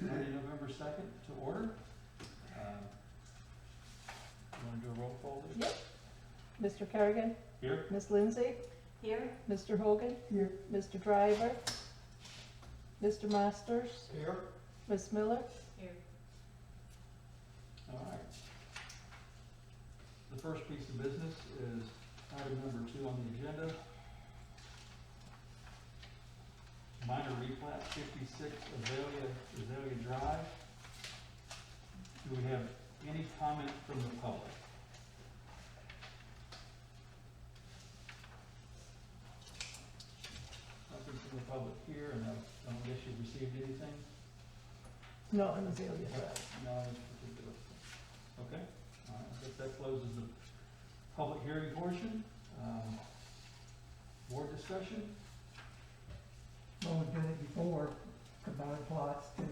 Monday, November 2nd to order. You want to do a roll call, Lee? Yep. Mr. Kerrigan? Here? Ms. Lindsay? Here. Mr. Hogan? Here. Mr. Driver? Mr. Masters? Here. Ms. Miller? Here. All right. The first piece of business is item number 2 on the agenda. Minor replat 56 Azalea Drive. Do we have any comment from the public? Nothing from the public here, and I don't guess you've received anything? No, on Azalea Drive. No, in particular. Okay, all right, I guess that closes the public hearing portion. Board discussion? Well, we've done it before, combine plots to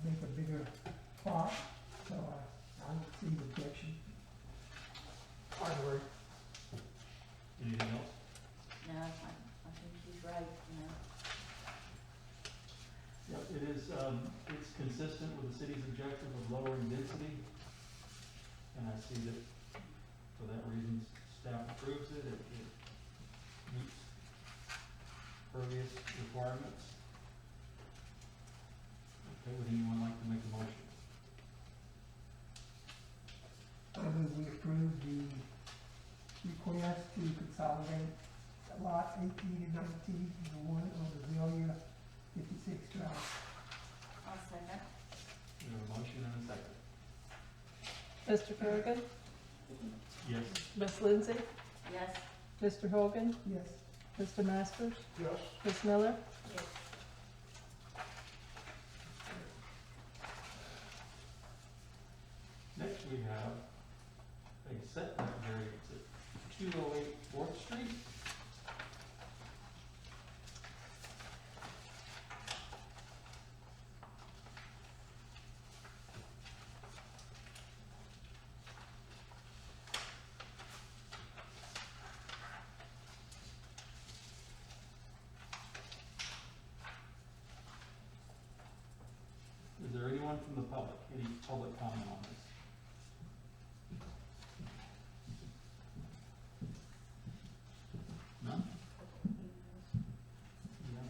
make a bigger plot, so I don't see the objection. I agree. Anything else? No, I think she's right, you know. Yep, it is, it's consistent with the city's objective of lowering density. And I see that for that reason, staff approves it, it meets pervious requirements. Okay, would anyone like to make a motion? I move we approve the request to consolidate lot 18 and 19 into one on Azalea 56 Drive. I'll second. We have a motion and a second. Mr. Kerrigan? Yes. Ms. Lindsay? Yes. Mr. Hogan? Yes. Mr. Masters? Yes. Ms. Miller? Yes. Next we have a setback variance at 208 4th Street. Is there anyone from the public, any public comment on this? None? Yeah,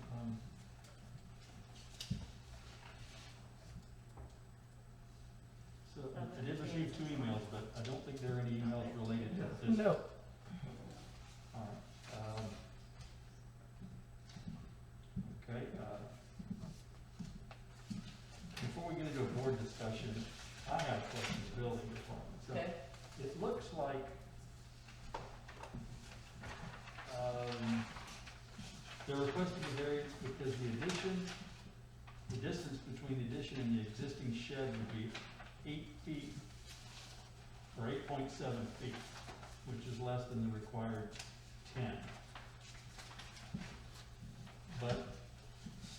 so I did receive 2 emails, but I don't think there are any emails related to this. No. All right. Okay, before we get into a board discussion, I have questions of building department. So Okay. it looks like, they're requesting a variance because the distance between the addition and the existing shed would be 8 feet, or 8.7 feet, which is less than the required 10. But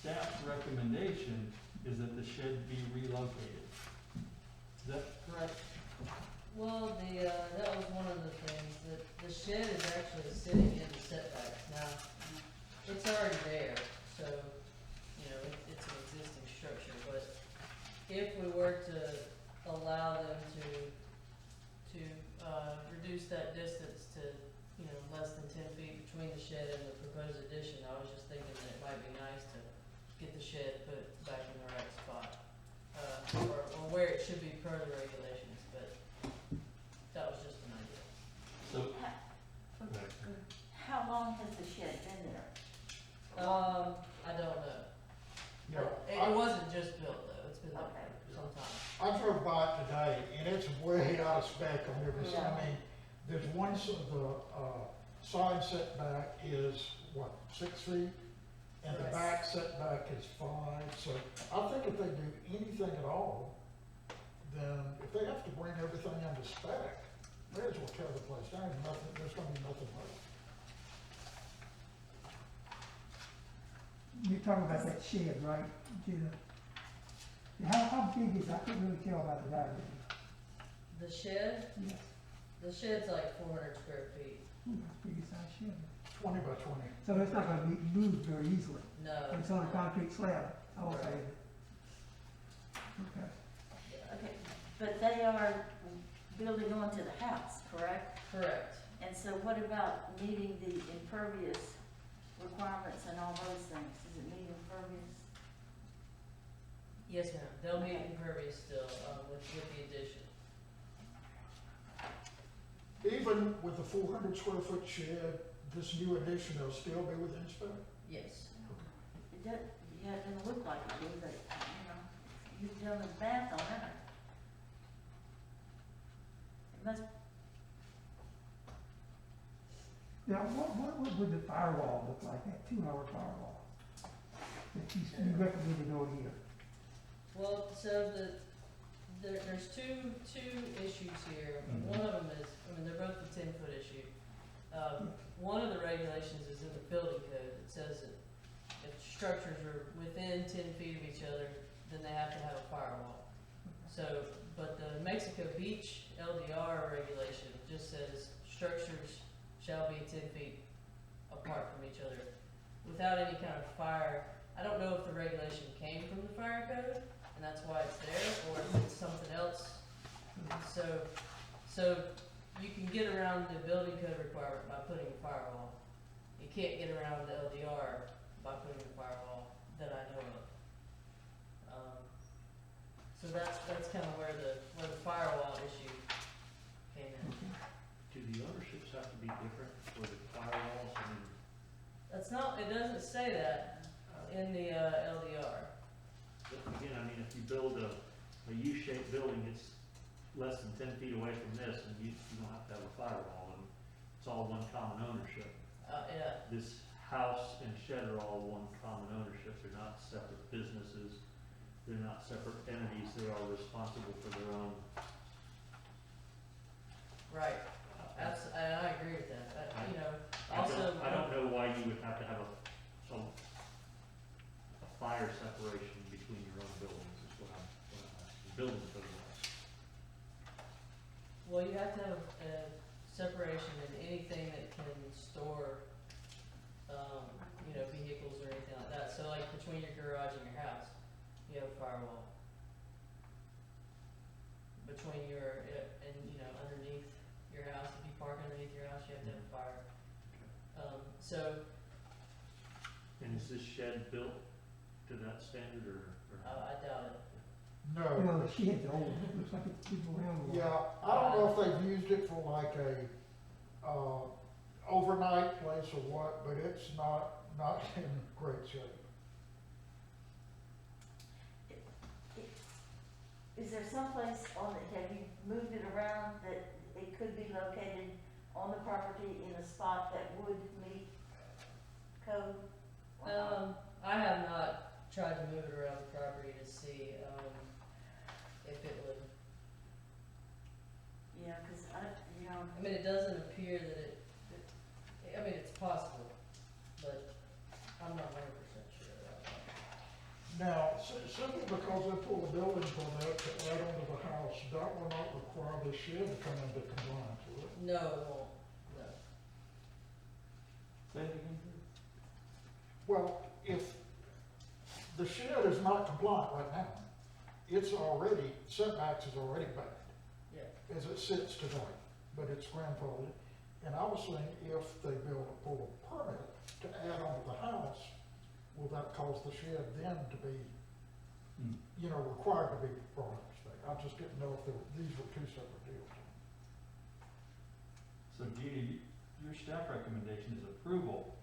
staff's recommendation is that the shed be relocated. Is that correct? Well, that was one of the things, that the shed is actually sitting in the setbacks now. It's already there, so, you know, it's an existing structure, but if we were to allow them to reduce that distance to, you know, less than 10 feet between the shed and the proposed addition, I was just thinking that it might be nice to get the shed put back in the right spot, or where it should be per the regulations, but that was just an idea. So, How long has the shed been there? I don't know. Yeah, It wasn't just built though, it's been there Okay. for some time. I drove by it today, and it's way out of spec on everything. I mean, there's one, the side setback is, what, 6 feet? And the Yes. back setback is 5, so I think if they do anything at all, then if they have to bring everything under spec, may as well tear the place down, there's gonna be nothing left. You're talking about that shed, right, Gina? How big is that? I couldn't really tell by the diagram. The shed, Yes. the shed's like 400 square feet. Ooh, that's a pretty size shed. 20 by 20. So it's not gonna be moved very easily. No. It's on a concrete slab, also. Right. But they are building onto the house, correct? Correct. And so what about meeting the impervious requirements and all those things? Does it meet impervious? Yes, ma'am, they'll meet impervious still, with the addition. Even with the 400 square foot shed, this new addition will still be within spec? Yes. It does, yeah, it doesn't look like it, do, but, you know, you've done the math on that. It must, Now, what would the firewall look like, that 2-hour firewall? That you recommended on here? Well, so there's two issues here. Mhm. One of them is, I mean, they're both the 10-foot issue. One of the regulations is in the building code. It says that if structures are within 10 feet of each other, then they have to have a firewall. So, but the Mexico Beach LDR regulation just says structures shall be 10 feet apart from each other without any kind of fire. I don't know if the regulation came from the fire code, and that's why it's there, or if it's something else. So you can get around the building code requirement by putting a firewall. You can't get around the LDR by putting a firewall that I know of. So that's kind of where the firewall issue came in. Do the ownerships have to be different for the firewalls? I mean, That's not, it doesn't say that in the LDR. but again, I mean, if you build a U-shaped building, it's less than 10 feet away from this, and you don't have to have a firewall, and it's all one common ownership. Yeah, This house and shed are all one common ownership. They're not separate businesses. They're not separate entities. They're all responsible for their own. right. I agree with that. You know, I also. don't know why you would have to have a fire separation between your own buildings, is what I'm asking. Building code wise. Well, you have to have a separation in anything that can store, vehicles or anything like that. So like between your garage and your house, you have a firewall. Between underneath your house, if you park underneath your house, you have to have a fire. And is this shed built to that standard or? I doubt it. No. Well, the shed's old, looks like it's been around a while. Yeah, I don't know if they've used it for like a, overnight place or what, but it's not in great shape. is there someplace have you moved it around that it could be located on the property in a spot that would meet code? or not? I have not tried to move it around the property to see, if it would. Yeah, cause I mean, it doesn't appear that it's possible, but I'm not 100% sure about that. Now, simply because they pull a building permit to add onto the house, that will not require the shed to come into compliance with it. No, it won't, no. Say it again, please. Well, if the shed is not compliant right now, setbacks is already bad Yeah. as it sits today, but it's grandfathered. And I was saying, if they pull a permit to add onto the house, will that cause the shed then to be, required to be brought up to spec? I just didn't know if these were two separate deals. So Judy, your staff recommendation is approval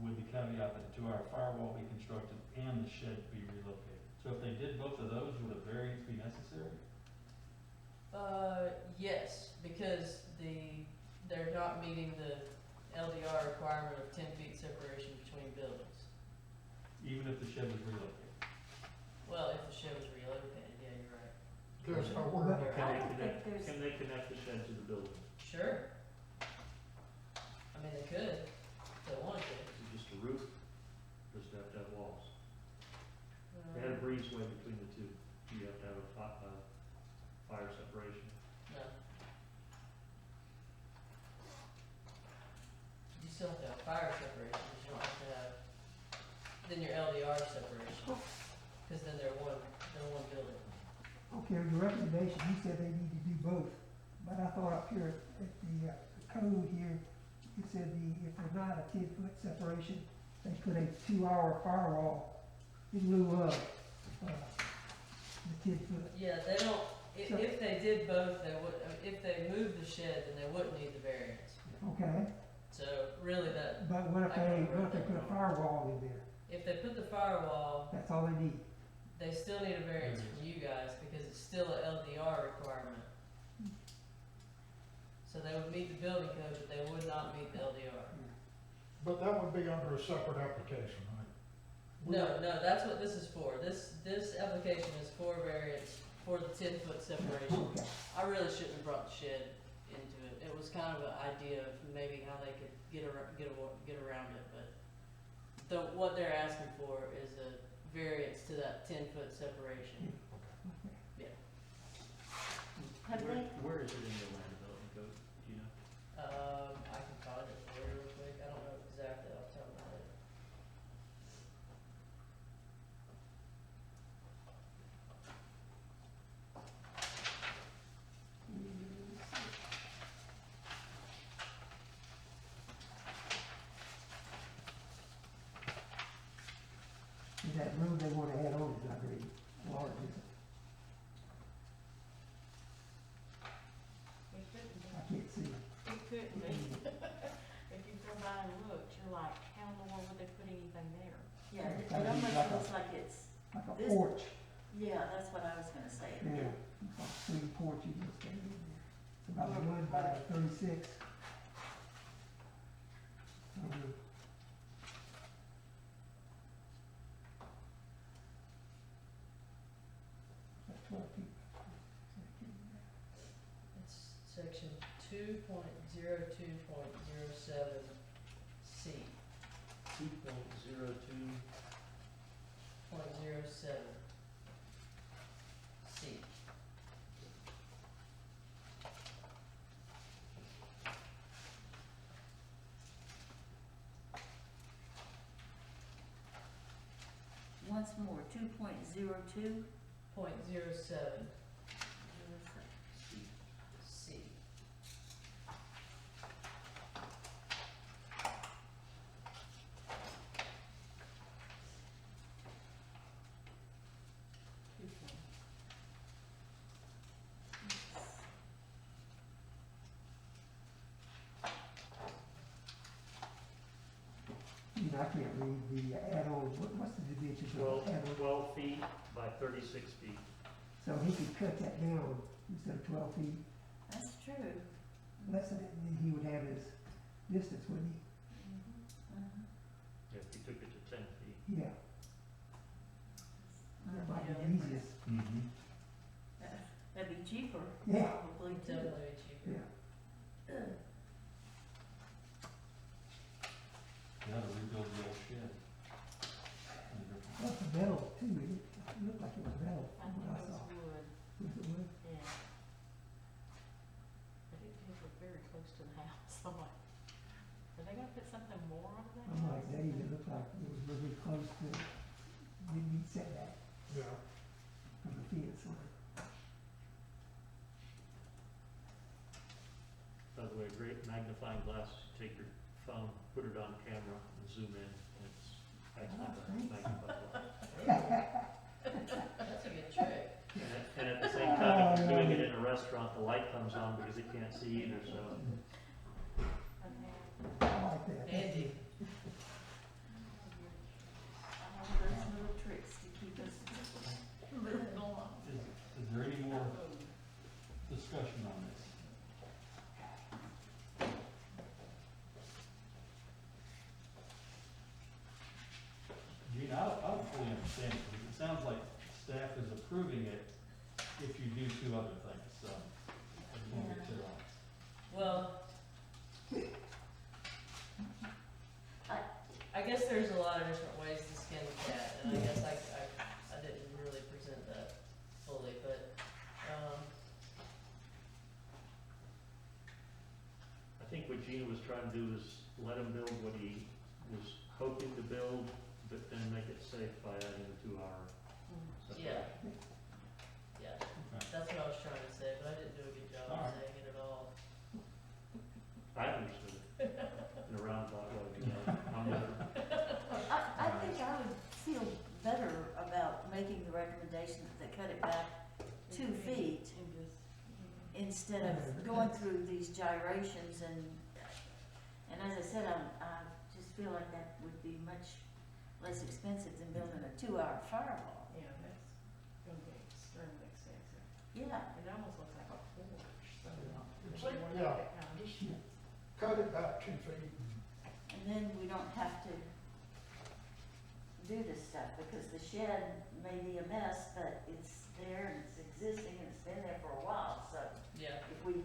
with the caveat that a 2-hour firewall be constructed and the shed be relocated. So if they did both of those, would a variance be necessary? Yes, because they're not meeting the LDR requirement of 10 feet separation between buildings. Even if the shed was relocated? Well, if the shed was relocated, yeah, you're right. There's no word. I don't think there's, Can they connect the shed to the building? Sure. I mean, they could, if they wanted to. Is it just a roof? Does it have to have walls? They had a breezeway between the two. Do you have to have a fire separation? No. You still have to have fire separation, but you don't have to have, then your LDR separation, because then they're one building. Okay, Okay, the recommendation, you said they need to do both, but I thought up here at the code here, it said if there's not a 10-foot separation, they put a 2-hour firewall in lieu of, the 10-foot. Yeah, they don't, So- if they did both, they would, if they moved the shed, then they wouldn't need the variance. Okay, So really that, but what if I can what if they work put that a firewall in there? if they put the firewall, That's all they need. they still need a variance from you guys because it's still a LDR requirement. So they would meet the building code, but they would not meet the LDR. But that would be under a separate application, right? No, that's what this is for. This application is for variance for the 10-foot separation. Okay, I really shouldn't have brought the shed into it. It was kind of an idea of maybe how they could get around it, but what they're asking for is a variance to that 10-foot separation. Have they, Where is it in the land development code, do you know? I can find it for you real quick. I don't know exactly off the top of my head. and that room they wanna add on is not very large, is it? It couldn't be. I can't see it. It couldn't be. If you go by and look, you're like, how in the world would they put anything there? yeah, it Gotta be almost like a- looks like it's, Like a This- porch, yeah, that's what I was gonna say. yeah, like a swing porch, you just stand in there. It's about 1 by 36. That's 12 feet. It's section 2.02.07 C. 2.02, .07 C. Once more, 2.02. .07 C. You know, I can't read the add-on, what's the dimensions of 12, the add-on? 12 feet by 36 feet. So he could cut that down instead of 12 feet, That's true. less than it, and then he would have his distance, wouldn't he? Mhm. If you took it to 10 feet. Yeah, that might be the Yeah. easiest, Mm-hmm. That'd be cheaper, Yeah. probably too. Definitely cheaper. yeah. You gotta rebuild the old shed. Well, it's metal too, it looked like it was metal, I from think what I it saw. was wood, Was it wood? yeah. But it did look very close to the house, I'm like, are they gonna put something more on that I'm like house? Dave, it looked like it was really close to, didn't meet setback Yeah. from the fence line. By the way, great magnifying glass, take your phone, put it on camera, and zoom in, and it's actually a magnifying glass. That's a good trick. And at the same time, if you're doing it in a restaurant, the light comes on because it can't see either, so. I like that. Handy. All those little tricks to keep us moving along. Is there any more discussion on this? Gene, I don't fully understand it, because it sounds like staff is approving it if you do two other things, so I just want to be clear on it. Well, I guess there's a lot of different ways to skin the cat, and I guess I didn't really present that fully, but, I think what Gina was trying to do was let him build what he was hoping to build, but then make it safe by adding the 2-hour yeah. separation. Yeah, Okay. recommendation that they cut it back 2 feet And just, instead of going through these gyrations and as I said, I just feel like that would be much less expensive than building a 2-hour firewall. yeah, that's gonna be extremely expensive. Yeah, It almost looks like a porch, so. It's if like, you wanna yeah, make it kind of- just cut it back 2 feet. and then we don't have to do this stuff because the shed may be a mess, but it's there and it's existing and it's been there for a while, so Yeah, if we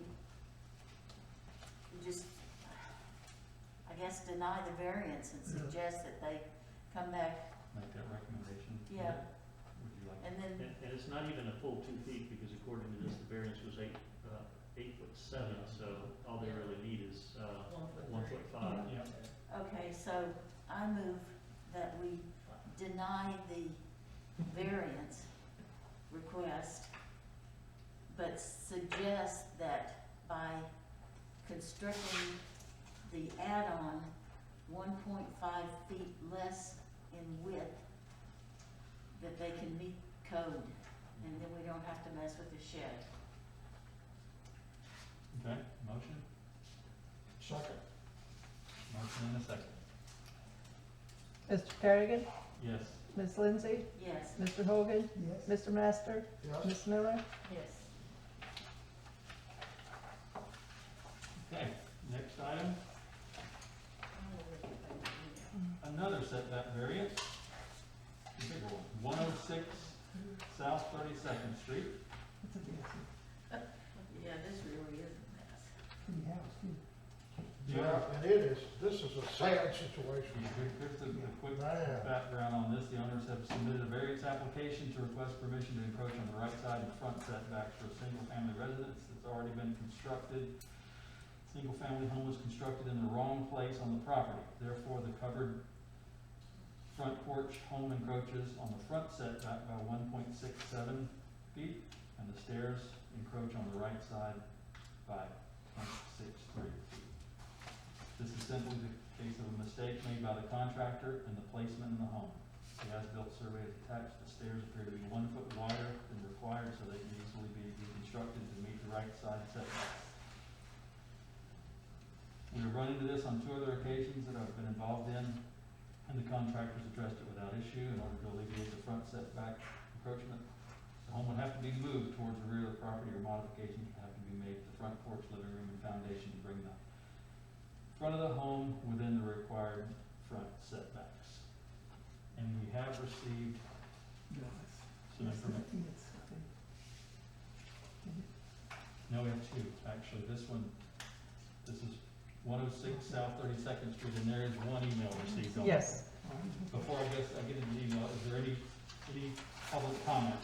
just, I guess, deny the variance and suggest that they come back, Make that recommendation. Yeah. Would you like? and then, And it's not even a full 2 feet, because according to this, the variance was 8'7", so all they really need is, 1'5". Yeah. okay, so I move that we deny the variance request, but suggest that by constructing the add-on 1.5 feet less in width, that they can meet code, and then we don't have to mess with the shed. Okay, motion? Second. Motion and a second. Mr. Kerrigan, Yes. Ms. Lindsay, Yes, Mr. Hogan, Yes, Mr. Master, Yes, Ms. Miller. yes. Okay, next item, another setback variance. The bigger one, 106 South 32nd Street. it's a big, yeah, this really is a mess. pretty house too. yeah, and it is, this is a sad situation. Here's the quick Man. background on this. The owners have submitted a variance application to request permission to encroach on the right side and front setbacks for a single-family residence that's already been constructed. Single-family home was constructed in the wrong place on the property. Therefore, the covered front porch home encroaches on the front setback by 1.67 feet, and the stairs encroach on the right side by 0.63 feet. This is simply the case of a mistake made by the contractor and the placement in the home. The as-built survey is attached. The stairs appear to be 1 foot wider than required, so they can easily be reconstructed to meet the right side setback. We have run into this on 2 other occasions that I've been involved in, and the contractors addressed it without issue. In order to alleviate the front setback encroachment, the home would have to be moved towards the rear of the property, or modifications would have to be made to the front porch, living room, and foundation to bring the front of the home within the required front setbacks. And we have received No, some it's the information. kids, I think. No, we have 2, actually. This is 106 South 32nd Street, and there is 1 email received on it. Yes. Before I get into the email, is there any public comment?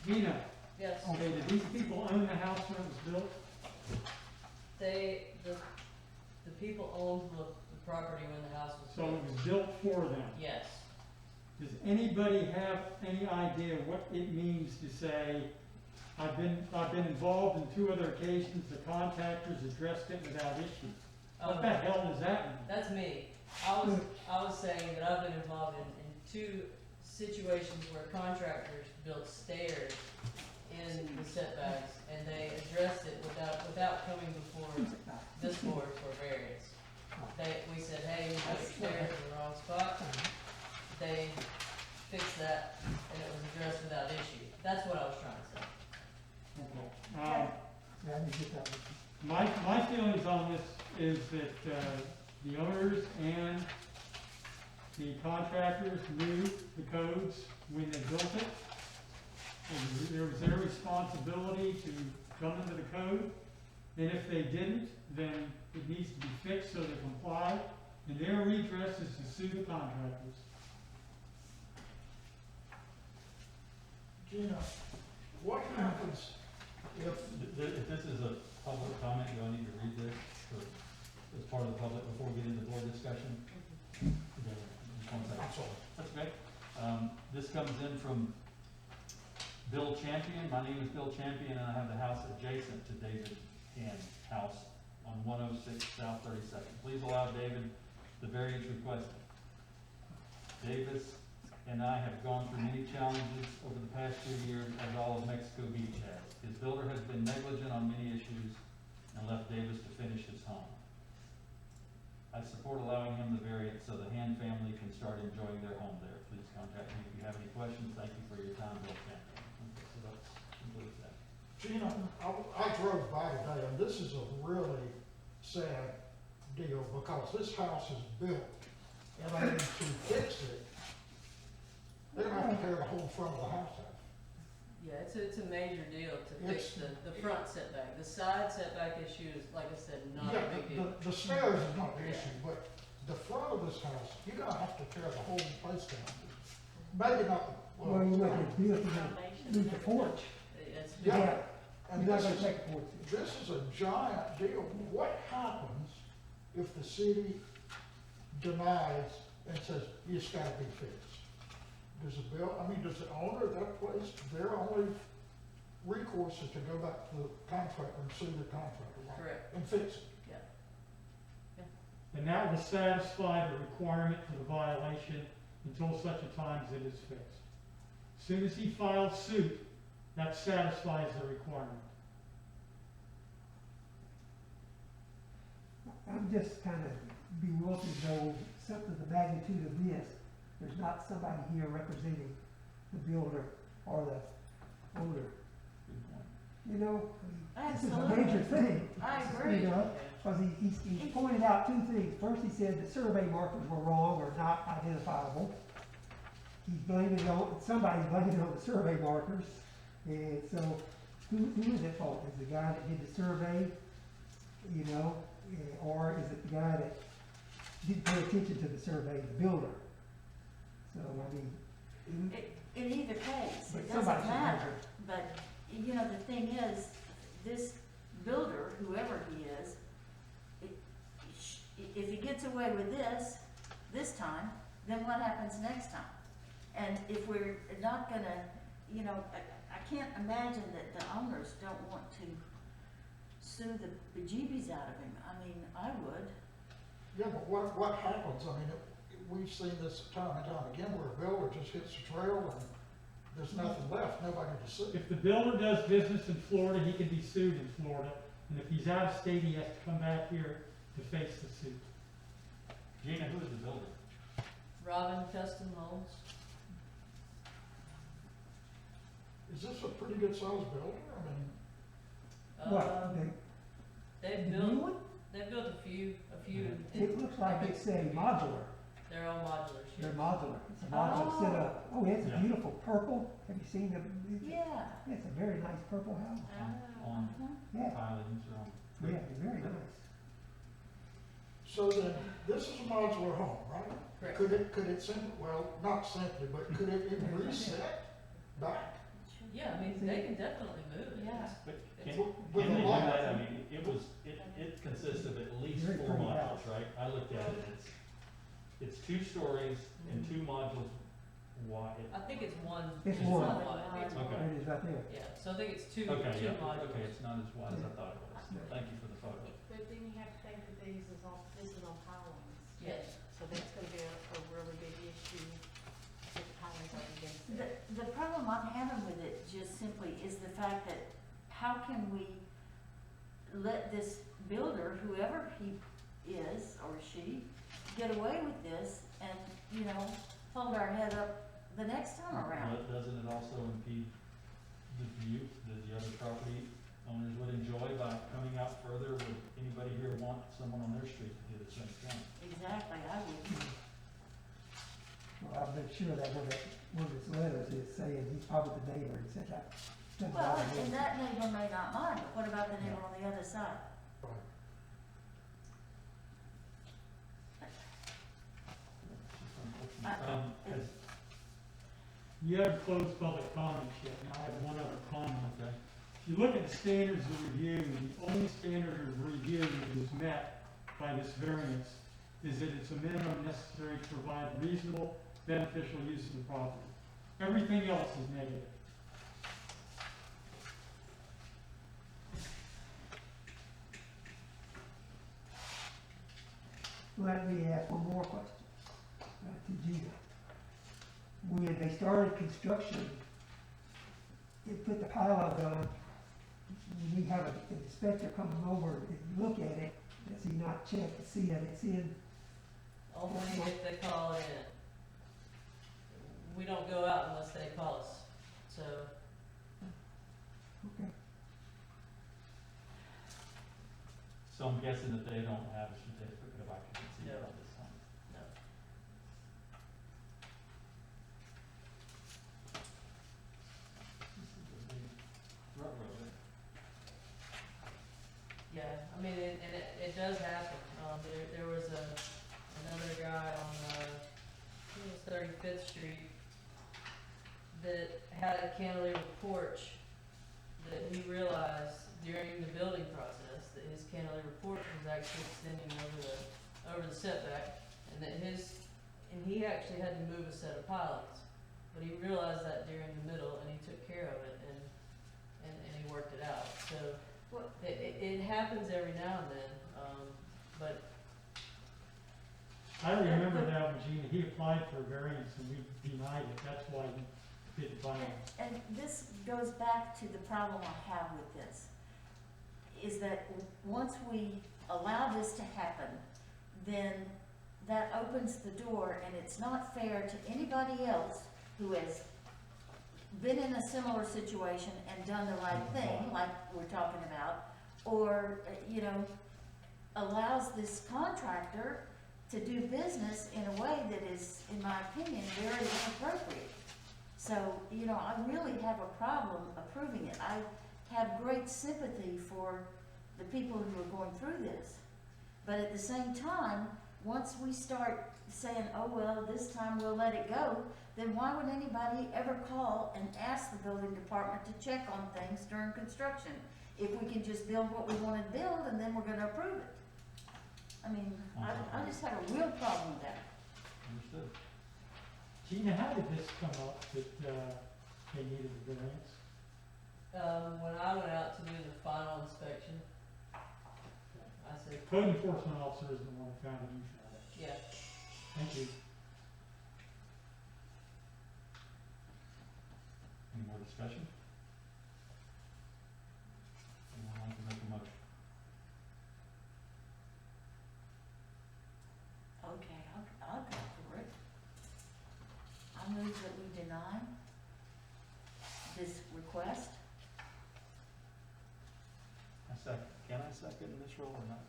Gina, Yes, okay, did these people own the house when it was built? the people owned the property when the house was So built. it was built for them. Yes, Does anybody have any idea what it means to say, I've been involved in 2 other occasions, the contractors addressed it without issue? What the hell does that mean? that's me. I was saying that I've been involved in 2 situations where contractors built stairs in the setbacks, and they addressed it without coming before this board for variance. We said, hey, you put stairs in the wrong spot. They fixed that, and it was addressed without issue. That's what I was trying to say. Okay. Yeah, I didn't get that one. My feelings on this is that, the owners and the contractors knew the codes when they built it. It was their responsibility to come into the code, and if they didn't, then it needs to be fixed so they comply, and their redress is to sue the contractors. Gina, what happens if, If this is a public comment, do I need to read this, or as part of the public before we get into board discussion? Okay, just one second. I'm sorry, That's okay. This comes in from Bill Champion. My name is Bill Champion, and I have the house adjacent to David Hand's house on 106 South 32nd. Please allow David the variance requested. Davis and I have gone through many challenges over the past 2 years, as all of Mexico Beach has. His builder has been negligent on many issues and left Davis to finish his home. I support allowing him the variance so the Hand family can start enjoying their home there. Please contact me if you have any questions. Thank you for your time, Bill Campbell. Okay, so that concludes that. Gina, I drove by today, and this is a really sad deal, because this house is built, and I mean, to fix it, they're gonna have to tear the whole front of the house out. Yeah, it's a major deal to fix the front setback. The side setback issue is, like I said, not a big deal. The stairs is not the Yeah. issue, but the front of this house, you're gonna have to tear the whole place down. Maybe not, Well, you wouldn't do it, you're gonna Foundation. lose the porch. It's big. Yeah. You're and not this gonna is, take the porch. this is a giant deal. What happens if the city denies and says, it's gotta be fixed? Does the owner of that place, their only recourse is to go back to the contractor and sue the contractor, right? Correct. And fix it? And that will satisfy the requirement for the violation until such a time as it is fixed. As soon as he files suit, that satisfies the requirement. I'm just kind of bewildered though, something the magnitude of this, there's not somebody here representing the builder or the owner. Good point. You know, I mean, this is a Absolutely. major thing. I agree. You know, because he pointed out two things. First, he said the survey markers were wrong or not identifiable. He's blaming it on, somebody's blaming it on the survey markers. And so, who is at fault? Is the guy that did the survey, you know, or is it the guy that didn't pay attention to the survey, the builder? So, I mean, In either case, but it somebody doesn't should matter, measure. but, you know, the thing is, this builder, whoever he is, if he gets away with this time, then what happens next time? And if we're not gonna, you know, I can't imagine that the owners don't want to sue the bejeebies out of him. I mean, I would. Yeah, but what happens, I mean, we've seen this time and time again, where a builder just hits the trail and there's nothing left, nobody to sue. If the builder does business in Florida, he can be sued in Florida. And if he's out of state, he has to come back here to face the suit. Gina, who is the builder? Robin Custom Homes. Is this a pretty good sized building? I mean, What, They've the new built, one? they've built a few. It looks like it's a modular. They're all modular. They're modular. It's a modular Oh. setup. Oh, it's a Yeah. beautiful purple. Have you seen the? Yeah. It's a very nice purple house. On Yeah, pilings or on? yeah, it's very nice. so then, this is a modular home, right? Correct. Could it simply, well, not simply, but could it be reset back? Yeah, I mean, they can definitely move it. Yeah. But It's- can, With can a they do lot. that? I mean, it consists of at least Very 4 pretty modules, house. right? I looked at it, it's 2 stories and 2 modules wide. I think it's one. It's it's one. not wide. It's Okay. There it is right there. Yeah, so I think it's two Okay, yeah, modules. okay, it's not as wide as I thought it was. Yeah. Thank you for the photo. But then you have to think that this is on pilings. Yes. So that's gonna be a really big issue if the pilings are against it. The problem I'm having with it just simply is the fact that how can we let this builder, whoever he is or she, get away with this and, you know, hold our head up the next time around? But doesn't it also impede the view that the other property owners would enjoy by coming out further? Would anybody here want someone on their street to do the same thing? Exactly, I would. Well, I'll make sure that one of his letters is saying he's probably the neighbor and said that. doesn't Well, bother me. and that neighbor may not mind, but what about the neighbor on the other side? Has, You haven't closed public comments yet, and I have one other comment. okay, If you look at the standards of review, the only standard of review that is met by this variance is that it's a minimum necessary to provide reasonable beneficial use of the property. Everything else is negative. Let me ask one more question to Gina. when they started construction, it put the pylons on, when we have an inspector coming over and look at it, does he not check to see that it's in? Only if they call it in. We don't go out unless they call us, so. Okay. So I'm guessing that they don't have a certificate of occupancy No. on this one. No. This is a big railroad. Yeah, I mean, it does happen. There was another guy on, I think it was 35th Street that had a cantilever porch that he realized during the building process that his cantilever porch was actually extending over the setback, and that he actually had to move a set of pylons. But he realized that during the middle, and he took care of it, and he worked it out. So it happens every now and then, but I remember that when Gina, he applied for a variance and we denied it, that's why he didn't buy it. And this goes back to the problem I have with this, is that once we allow this to happen, then that opens the door, and it's not fair to anybody else who has been in a similar situation and done the right thing, like we're talking about, or, allows this contractor to do business in a way that is, in my opinion, very inappropriate. So, I really have a problem approving it. I have great sympathy for the people who are going through this. But at the same time, once we start saying, oh, well, this time we'll let it go, then why would anybody ever call and ask the building department to check on things during construction? If we can just build what we want to build, and then we're gonna approve it. I mean, I just have a real problem with that. Understood. Gina, how did this come up that, they needed a variance? when I went out to do the final inspection, I said, Code enforcement officer is the one who found it, you found it. yeah, Thank you. Any more discussion? Anyone like to make a motion? Okay, I'll go for it. I move that we deny this request. I second. Can I second in this role or not?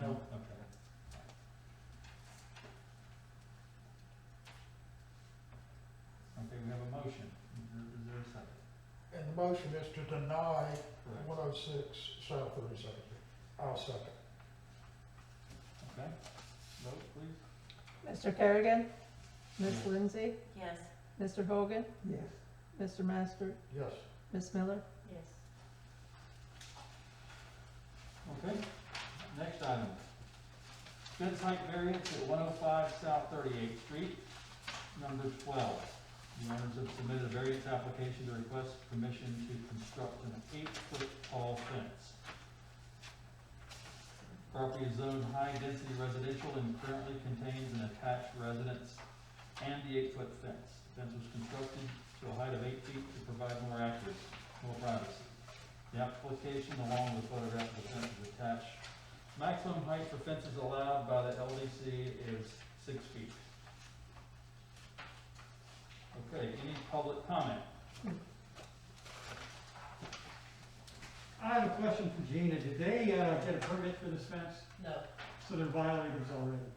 No. Okay. Okay, we have a motion. Is there a second? And the motion is to deny Correct. 106 South 32nd. I'll second. Okay, vote please. Mr. Kerrigan? Ms. Yes. Lindsay? Yes. Mr. Hogan? Yes. Mr. Masters? Yes. Ms. Miller? Yes. Okay, next item. Fence height variance at 105 South 38th Street, number 12. The owners have submitted a variance application to request permission to construct an 8-foot tall fence. Property is zoned high-density residential and currently contains an attached residence and the 8-foot fence. The fence was constructed to a height of 8 feet to provide more accuracy, more privacy. The application, along with photograph of the fence, is attached. Maximum height for fences allowed by the LDC is 6 feet. Okay, any public comment? I have a question for Gina. Did they, get a permit for this fence? no, So they're violators already.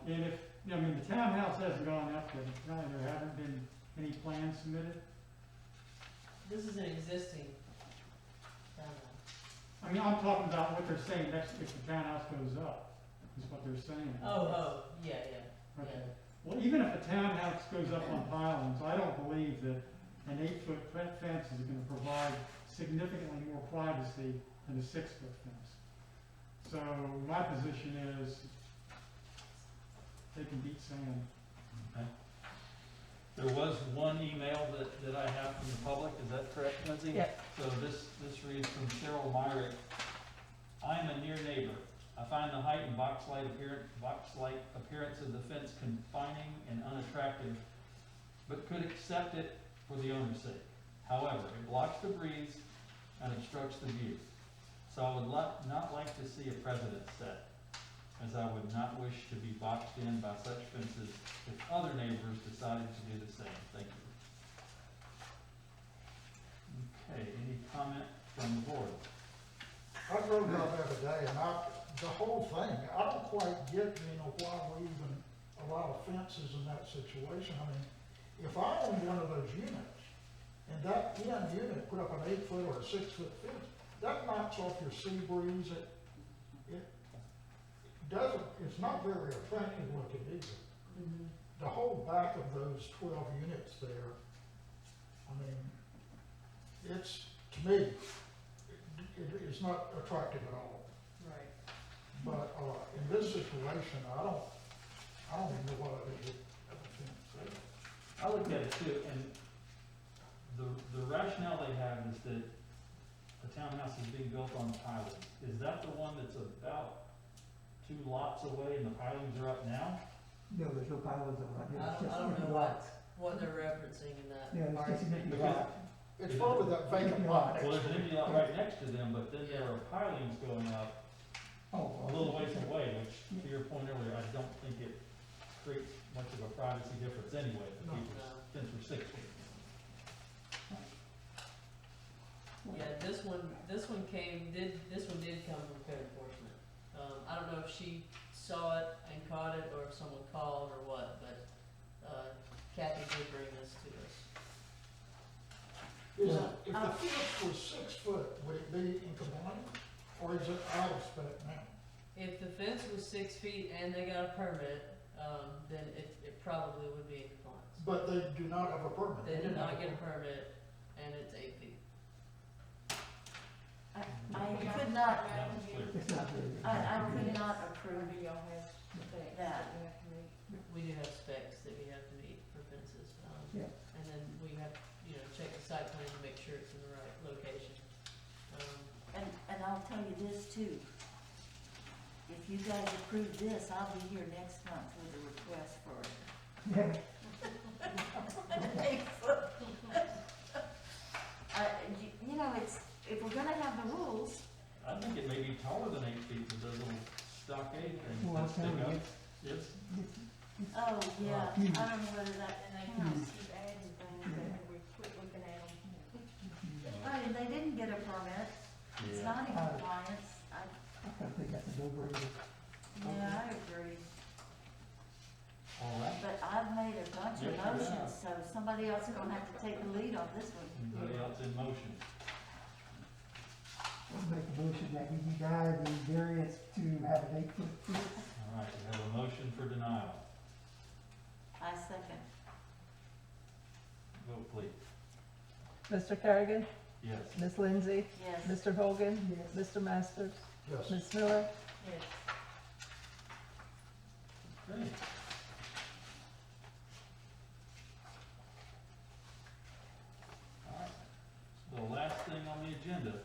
And if, I mean, the townhouse hasn't gone up yet, apparently there haven't been any plans submitted. this is an existing townhouse. I mean, I'm talking about what they're saying next, if the townhouse goes up, is what they're saying. Oh, yeah, Okay. Well, even if a townhouse goes up on pylons, I don't believe that an 8-foot fence is gonna provide significantly more privacy than a 6-foot fence. So my position is, they can beat sand. Okay. There was one email that I have from the public, is that correct, Lindsay? Yeah. So this reads from Cheryl Myrick. I'm a near neighbor. I find the height and box-like appearance of the fence confining and unattractive, but could accept it for the owner's sake. However, it blocks the breeze and obstructs the view. So I would not like to see a precedent set, as I would not wish to be boxed in by such fences if other neighbors decided to do the same. Thank you. Okay, any comment from the board? I drove by the other day, and the whole thing, I don't quite get, why we even allow fences in that situation. I mean, if I owned one of those units, and that end unit put up an 8-foot or a 6-foot fence, that knocks off your sea breeze. It doesn't, it's not very attractive looking either. Mhm. The whole back of those 12 units there, I mean, it's, to me, it's not attractive at all. Right. But, in this situation, I don't even know what I did with the fence. I look at it too, and the rationale they have is that the townhouse is being built on pilings. Is that the one that's about 2 lots away and the pilings are up now? No, there's no pylons on it. It's just I don't empty know lots. what they're referencing in that. Yeah, it's just an empty Because- lot. It's probably that vacant lot next Well, there's to an it. empty lot right next to them, but then there are pilings going up Oh, a little ways away, which, to your point earlier, I don't think it creates much of a privacy difference anyway, if No. people's fence were 6 feet. Yeah, this one did come from code enforcement. I don't know if she saw it and caught it, or if someone called or what, but, Kathy did bring this to us. If the fence was 6 foot, would it be in compliance, or is it out of spec now? If the fence was 6 feet and they got a permit, then it probably would be in compliance. But they do not have a permit. They did not get a permit, and it's 8 feet. I could not, That was clear. It's not very. I could not approve Do y'all have specs that. you have to meet? We do have specs that we have to meet for fences. Yeah. And then we have, check the site plan to make sure it's in the right location. And I'll tell you this too. If you guys approve this, I'll be here next month with a request for Yeah, an 8-foot. If we're gonna have the rules, I think it may be taller than 8 feet with those little stockade things well, I'm that stick telling up. you, Yes, oh, yeah, Huge. I don't know whether that And they counts. keep adding things, and we quit looking at them. I mean, they didn't get a permit, it's yeah. not in compliance, I kind of think that's a no-brainer. yeah, I agree. All right. But I've made a bunch of Yes, you have. motions, so somebody else is gonna have to take the lead on this one. Anybody else in motion? I'll make a motion that we deny the variance to have an 8-foot fence. All right, we have a motion for denial. I second. Vote please. Mr. Kerrigan? Yes. Ms. Lindsay? Yes. Mr. Hogan? Yes. Mr. Masters? Yes. Ms. Miller? Yes. Okay. All right. The last thing on the agenda,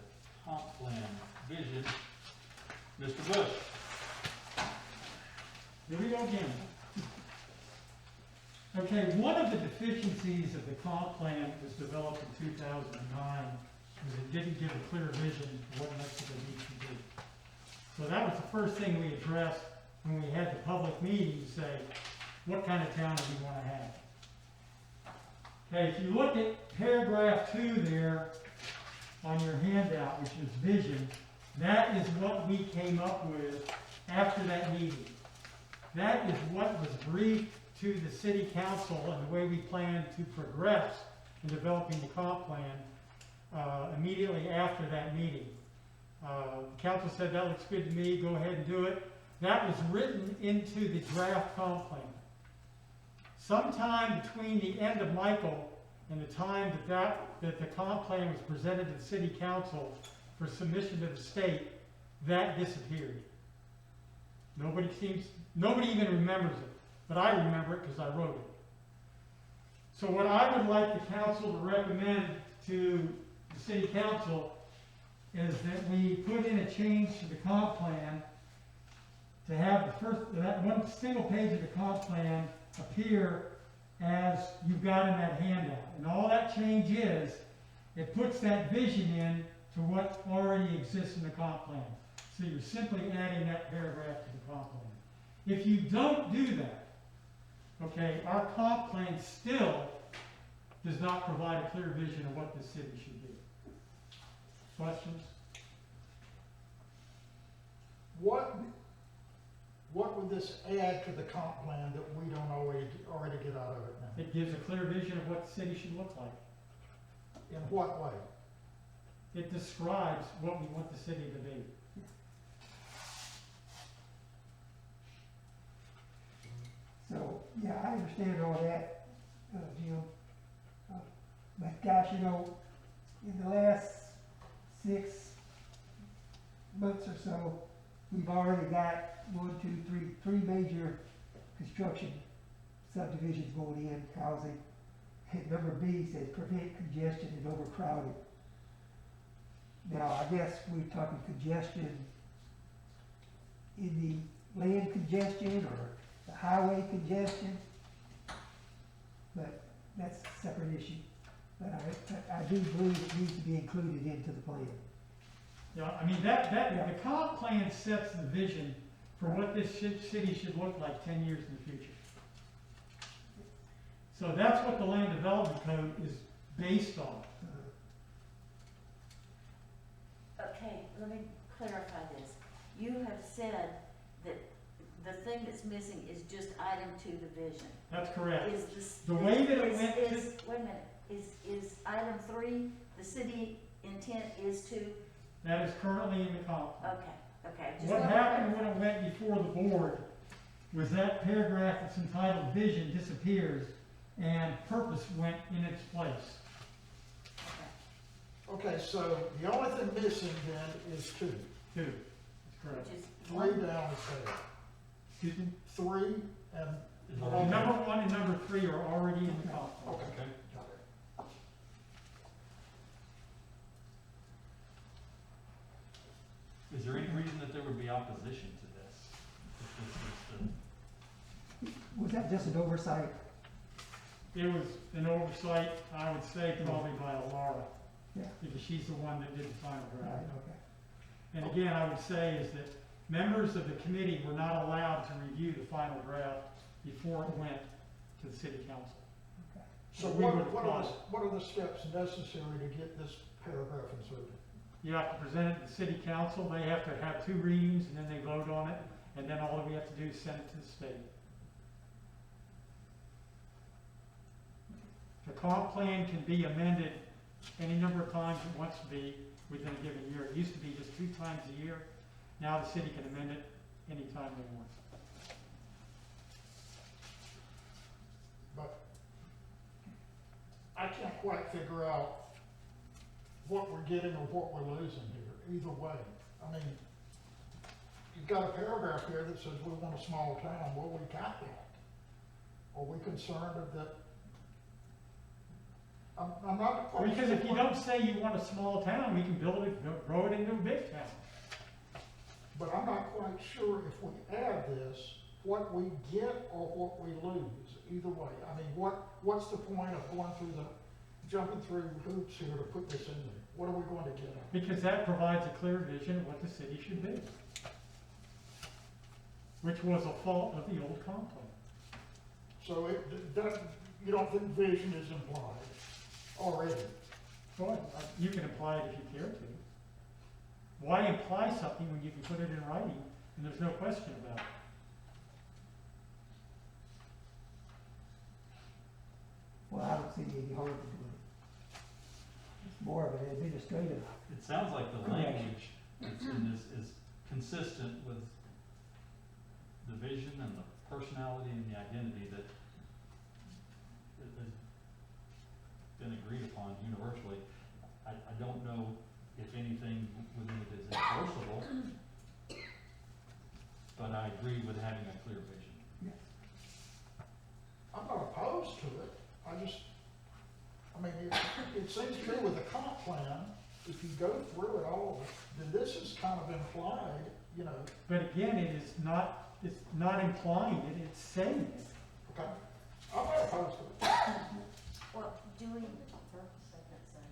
comp plan, vision. Mr. Bush. Here we go again. Okay, one of the deficiencies of the comp plan that was developed in 2009 was it didn't give a clear vision of what Mexico needs to do. So that was the first thing we addressed when we had the public meeting to say, what kind of town do we want to have? Okay, if you look at paragraph 2 there on your handout, which is vision, that is what we came up with after that meeting. That is what was briefed to the city council and the way we plan to progress in developing the comp plan immediately after that meeting. The council said, that looks good to me, go ahead and do it. That was written into the draft comp plan. Sometime between the end of Michael and the time that the comp plan was presented to the city council for submission to the state, that disappeared. Nobody even remembers it, but I remember it because I wrote it. So what I would like the council to recommend to the city council is that we put in a change to the comp plan to have that one single page of the comp plan appear as you've got in that handout. And all that change is, it puts that vision in to what already exists in the comp plan. So you're simply adding that paragraph to the comp plan. If you don't do that, okay, our comp plan still does not provide a clear vision of what the city should be. Questions? What would this add to the comp plan that we don't already get out of it now? It gives a clear vision of what the city should look like. In what way? It describes what we want the city to be. So, yeah, I understand all that, Jim. But gosh, you know, in the last 6 months or so, we've already got three major construction subdivisions going in, housing. And number B says prevent congestion and overcrowding. Now, I guess we're talking congestion in the land congestion or the highway congestion, but that's a separate issue. But I do believe it needs to be included into the plan. Yeah, I mean, the comp plan sets the vision for what this city should look like 10 years in the future. So that's what the land development code is based on. Okay, let me clarify this. You have said that the thing that's missing is just item 2, the vision. That's correct. Is this? The way that it is- went is- Wait a minute, is item 3, the city intent is to, That is currently in the comp plan. okay. Just What wanna happened clarify. when it went before the board was that paragraph that's entitled vision disappears and purpose went in its place. Okay, so the only thing missing then is 2. 2, that's correct. Which is 3 one, down is there. Excuse me? 3 and, Is Well, there- number 1 and number 3 are already in the comp plan. okay, Okay. got it. Is there any reason that there would be opposition to this? If this is Was that just an oversight? It was an oversight, I would say, probably by Laura, Yeah. because she's the one that did the final Right, draft. okay. And again, I would say is that members of the committee were not allowed to review the final draft before it went to the city council. So We would what apply. are the steps necessary to get this paragraph inserted? You have to present it to the city council, they have to have 2 readings, and then they vote on it, and then all that we have to do is send it to the state. The comp plan can be amended any number of times it wants to be within a given year. It used to be just 2 times a year. Now the city can amend it anytime they want. But I can't quite figure out what we're getting or what we're losing here, either way. I mean, you've got a paragraph here that says we want a small town, well, we got that. Are we concerned that, I'm not quite. Because if you don't say you want a small town, we can build it, grow it into a big town. But I'm not quite sure if we add this, what we get or what we lose, either way. I mean, what's the point of going through jumping through hoops here to put this in there? What are we going to get out? Because that provides a clear vision of what the city should be. Which was a fault of the old comp plan. So you don't think vision is implied already? Well, you can apply it if you care to. Why imply something when you can put it in writing and there's no question about it? Well, I don't see any harm in doing it. It's more of an administrative. It sounds like the language that's in this is consistent with the vision and the personality and the identity that has been agreed upon universally. I don't know if anything within it is enforceable, but I agree with having a clear vision. I'm not opposed to it. I mean, it seems to me with the comp plan, if you go through it all, then this is kind of implied you know, But again, it's not implying it, it's saying it. okay, I'm not opposed to it. Well, do we, Purpose statement say.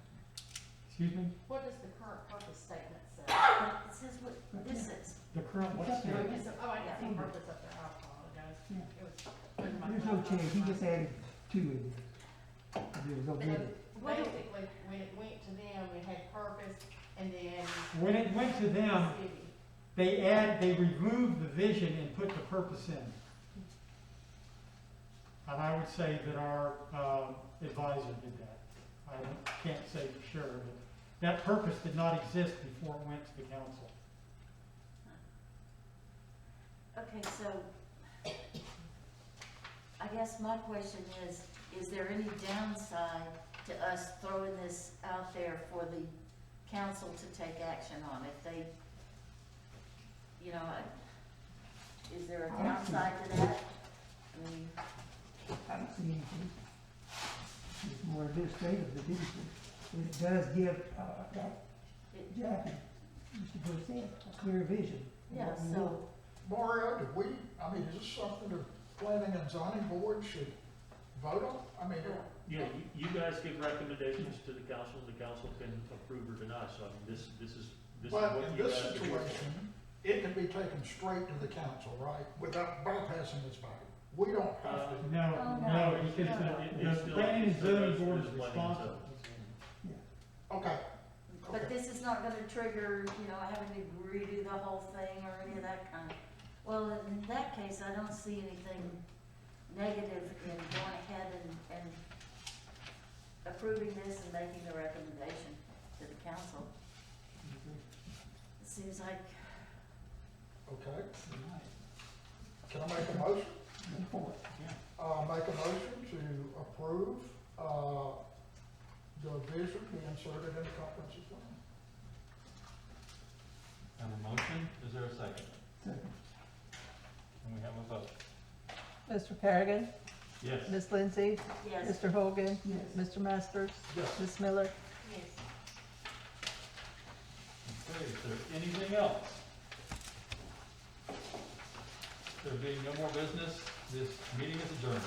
Excuse me? What does the current purpose statement say? it says what this is. The current what Oh, statement? I didn't see purpose up there, I apologize. Yeah. It was. it was my There's no fault. change, he just added two in there. There was omitted. Basically, when it went to them, it had purpose, and then When it went to them, city. they removed the vision and put the purpose in. And I would say that our advisor did that. I can't say for sure, but that purpose did not exist before it went to the council. Okay, so I guess my question is there any downside to us throwing this out there for the council to take action on? If they, you know, is there a downside to that? I mean, I don't see anything. It's more administrative than anything. And it does give, it, Jackie, Mr. Bush said, a clear vision. of yeah, what we so, want. Mario, did we, I mean, is this something the planning and zoning board should vote on? I mean, Yeah, you guys give recommendations to the council can approve or deny, so I mean, this is but what in you this guys are working on. situation, it can be taken straight to the council, right, without bypassing this body. We don't have to. No, Oh, no, no. because It's the still- planning and it still zoning goes board through is the planning and responsible. Okay. but Okay. this is not gonna trigger, you know, having to redo the whole thing or any of that kind of. Well, in that case, I don't see anything negative in going ahead and approving this and making the recommendation to the council. It seems like, Okay, can I make a motion? Go for it. Make a motion to approve, the vision be inserted in the comprehensive plan. Have a motion, is there a second? Second. And we have a vote. Mr. Kerrigan? Yes. Ms. Lindsay? yes, Mr. Hogan? Yes. Mr. Masters? Yes. Ms. Miller? Yes. Okay, is there anything else? There being no more business, this meeting is adjourned.